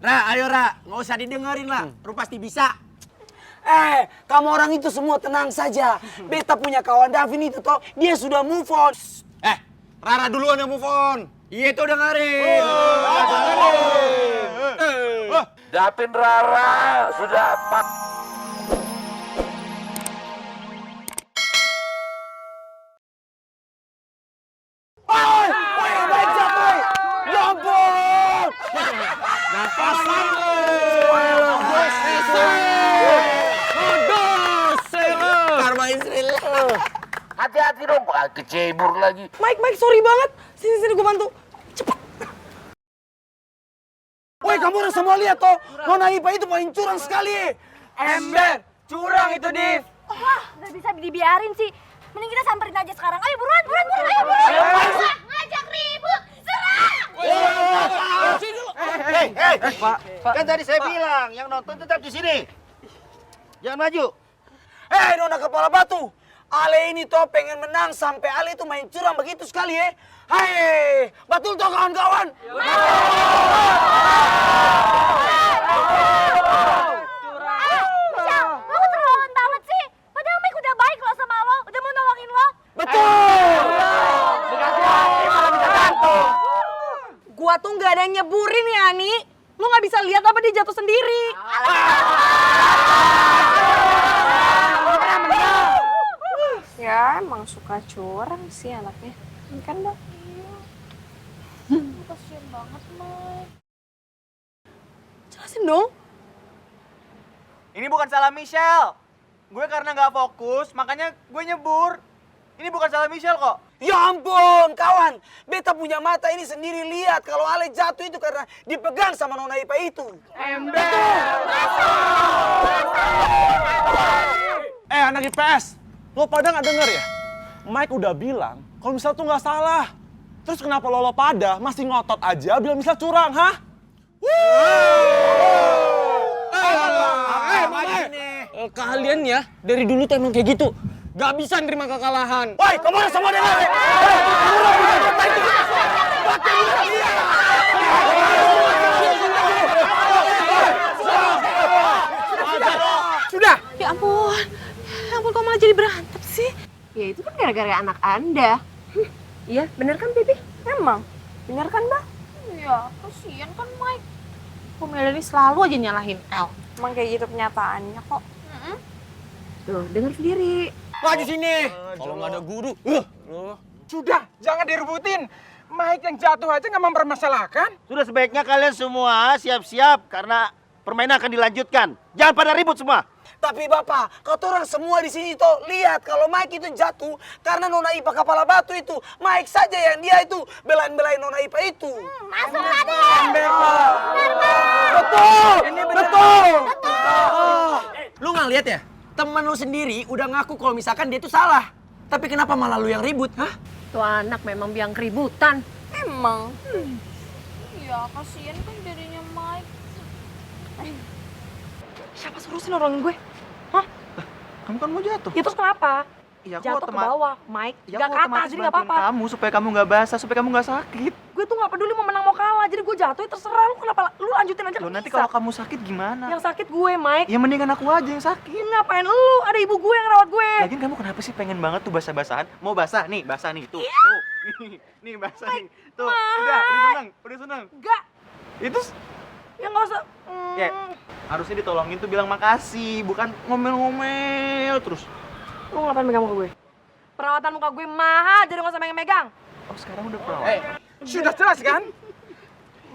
Ra, ayo Ra, nggak usah didengerin lah, lu pasti bisa. Kamu orang itu semua tenang saja. Beta punya kawan Davin itu toh, dia sudah move on. Rara duluan yang move on. Iya itu dengerin. Davin Rara sudah Baca boy. Ya ampun. Napasan Karma Israel. hati-hati dong, kecebur lagi. Mike, sorry banget. Sini gue bantu. Cepat. Woi, kamu udah semua lihat toh. Nona Ipa itu paling curang sekali. Ember, curang itu, Div. Wah, nggak bisa dibiarin sih. Mending kita samperin aja sekarang. Ayo buruan, ayo buruan. Ngajak ribut, serang! Pak, kan tadi saya bilang yang nonton tetap di sini. Jangan maju. Nona kepala batu. Ale ini toh pengen menang sampai Ale itu main curang begitu sekali ya. Hai, betul toh kawan-kawan? Michelle, lo keterlaluan banget sih. Padahal Mike udah baik loh sama lo, udah mau nolongin lo. Betul. Gua tuh nggak ada yang nyeburin ya, Ani. Lu nggak bisa lihat apa dia jatuh sendiri. Ya, emang suka curang sih anaknya. Kan, Mbak? Kasian banget, Mike. Jelasin dong. Ini bukan salah Michelle. Gue karena nggak fokus, makanya gue nyebur. Ini bukan salah Michelle kok. Ya ampun, kawan. Beta punya mata ini sendiri lihat kalau Ale jatuh itu karena dipegang sama Nona Ipa itu. Anak IPS, lo pada nggak denger ya? Mike udah bilang kalau misal tuh nggak salah. Terus kenapa lo pada masih ngotot aja bilang misal curang, hah? Kalian ya dari dulu tuh emang kayak gitu, gak bisa nerima kekalahan. Woi, kamu orang semua dengar ya? Kamu orang punya mata itu. Pakai bisa lihat. Sudah. Ya ampun kok malah jadi berantem sih? Ya itu kan gara-gara anak Anda. Iya, bener kan, Bibi? Emang? Bener kan, Mbak? Iya, kasian kan Mike. Kok Melanie selalu aja nyalahin El? Emang kayak gitu kenyataannya kok. Tuh, denger sendiri. Maju sini. Kalau nggak ada guru, Sudah, jangan direbutin. Mike yang jatuh aja nggak mempermasalahkan. Sudah sebaiknya kalian semua siap-siap karena permainan akan dilanjutkan. Jangan pada ribut semua. Tapi Bapak, kata orang semua di sini toh lihat kalau Mike itu jatuh karena Nona Ipa kepala batu itu. Mike saja yang dia itu belain Nona Ipa itu. Masuk tadi. Betul. Lu nggak lihat ya? Temen lu sendiri udah ngaku kalau misalkan dia itu salah. Tapi kenapa malah lu yang ribut, hah? Tuh anak memang biang keributan. Emang. Iya, kasian kan jadinya Mike. Siapa suruh sih nolongin gue? Hah? Kamu kan mau jatuh. Ya terus kenapa? Iya, Jatuh ke bawah, Mike. Ya, Gak aku ke atas, otomatis jadi gak bantuin apa-apa. kamu supaya kamu nggak basah, supaya kamu nggak sakit. Gue tuh gak peduli mau menang mau kalah, jadi gue jatuh ya terserah lu kenapa. Lu lanjutin aja Loh, kan nanti bisa. kalau kamu sakit gimana? Yang sakit gue, Mike. Ya mendingan aku aja yang sakit. Ngapain lu? Ada ibu gue yang rawat gue. Lagian kamu kenapa sih pengen banget tuh basah-basahan? Mau basah nih tuh. Tuh. Nih basah nih. Tuh, udah senang. Enggak. Itu Ya gak usah. ya harusnya ditolongin tuh bilang makasih, bukan ngomel-ngomel terus. Lu ngapain megang muka gue? Perawatan muka gue mahal, jadi gak usah megang-megang. Oh, sekarang udah perawat. Sudah jelas kan?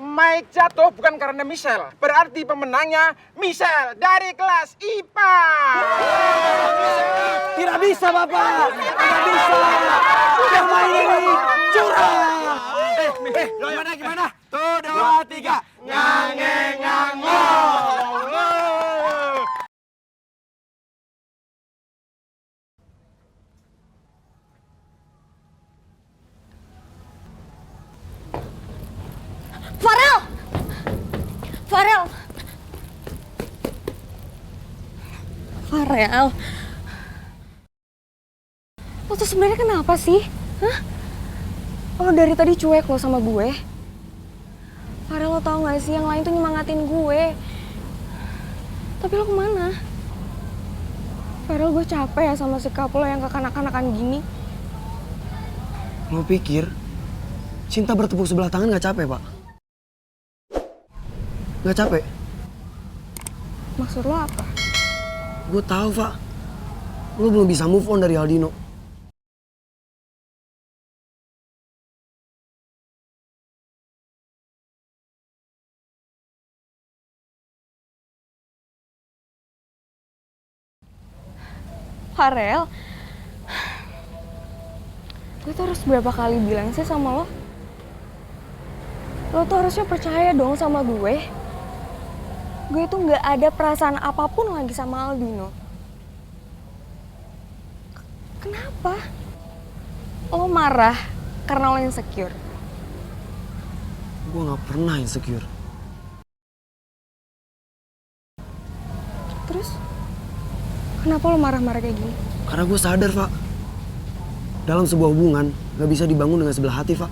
Mike jatuh bukan karena Michelle. Berarti pemenangnya Michelle dari kelas IPA. Tidak bisa, Bapak. Tidak bisa. Yang main ini curang. Gimana? Tuh, 2, 3. Nyange-nyango. Farel. Lo tuh sebenarnya kenapa sih? Hah? Lo dari tadi cuek lo sama gue. Farel, lo tau gak sih yang lain tuh nyemangatin gue. Tapi lo kemana? Farel, gue capek ya sama sikap lo yang kekanak-kanakan gini. Lo pikir cinta bertepuk sebelah tangan gak capek, Pak? Gak capek? Maksud lo apa? Gue tahu, Pak. Lo belum bisa move on dari Aldino. Farel, gue tuh harus berapa kali bilang sih sama lo? Lo tuh harusnya percaya dong sama gue. Gue tuh gak ada perasaan apapun lagi sama Aldino. Kenapa? Lo marah karena lo insecure. Gue gak pernah insecure. Terus, kenapa lo marah-marah kayak gini? Karena gue sadar, Pak. Dalam sebuah hubungan, gak bisa dibangun dengan sebelah hati, Pak.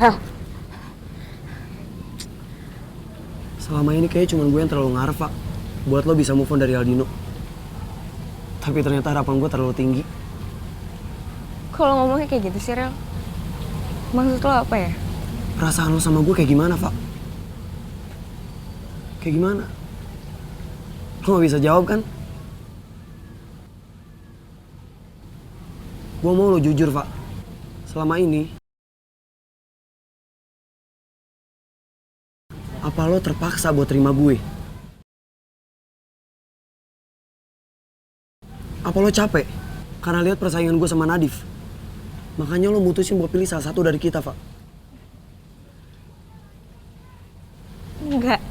Hah? Selama ini kayaknya cuma gue yang terlalu ngarep, Pak. Buat lo bisa move on dari Aldino. Tapi ternyata harapan gue terlalu tinggi. Kalau ngomongnya kayak gitu sih, Rel. Maksud lo apa ya? Perasaan lo sama gue kayak gimana, Pak? Kayak gimana? Lo gak bisa jawab kan? Gue mau lo jujur, Pak. Selama ini, apa lo terpaksa buat terima gue? Apa lo capek karena lihat persaingan gue sama Nadif? Makanya lo mutusin buat pilih salah satu dari kita, Pak. Enggak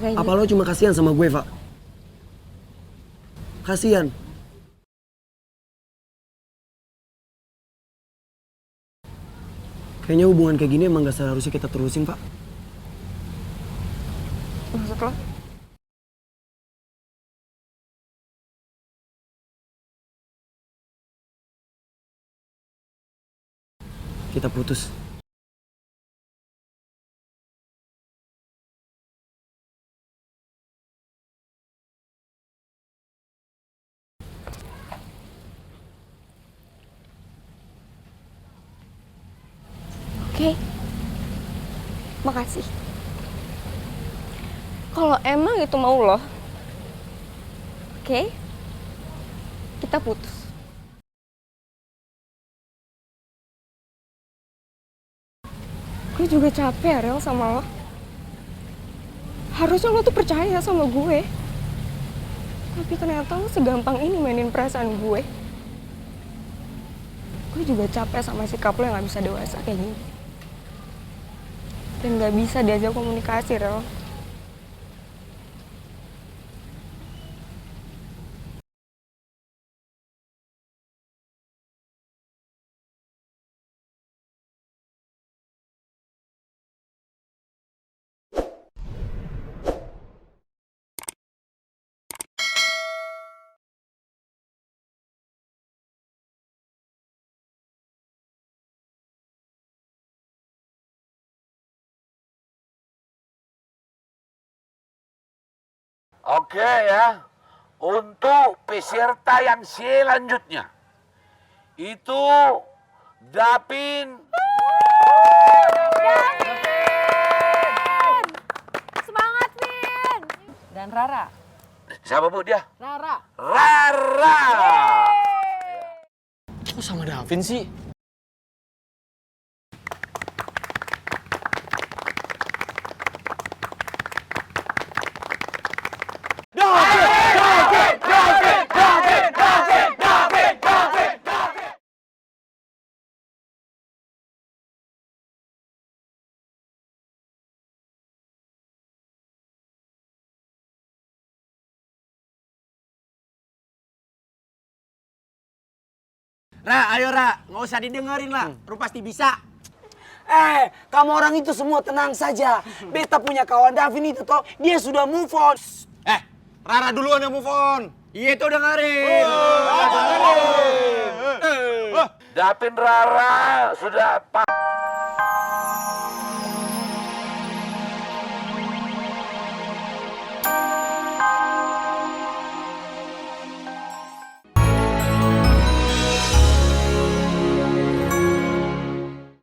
kayak Apa gitu. lo cuma kasihan sama gue, Pak? Kasihan. Kayaknya hubungan kayak gini emang gak seharusnya kita terusin, Pak. Maksud lo? Kita putus. Oke. Makasih. Kalau emang itu mau lo, oke, kita putus. Gue juga capek, Rel, sama lo. Harusnya lo tuh percaya sama gue. Tapi ternyata lo segampang ini mainin perasaan gue. Gue juga capek sama sikap lo yang gak bisa dewasa kayak gini. Dan gak bisa diajak komunikasi, Rel. Oke ya, untuk peserta yang selanjutnya itu Dapin. Semangat, Vin! Dan Rara. Siapa bu dia? Rara. Rara. Kok sama Davin sih? Ra, ayo Ra, nggak usah didengerin lah, lu pasti bisa. Kamu orang itu semua tenang saja. Beta punya kawan Davin itu toh, dia sudah move on. Rara duluan yang move on. Iya tuh dengerin. Dapin Rara sudah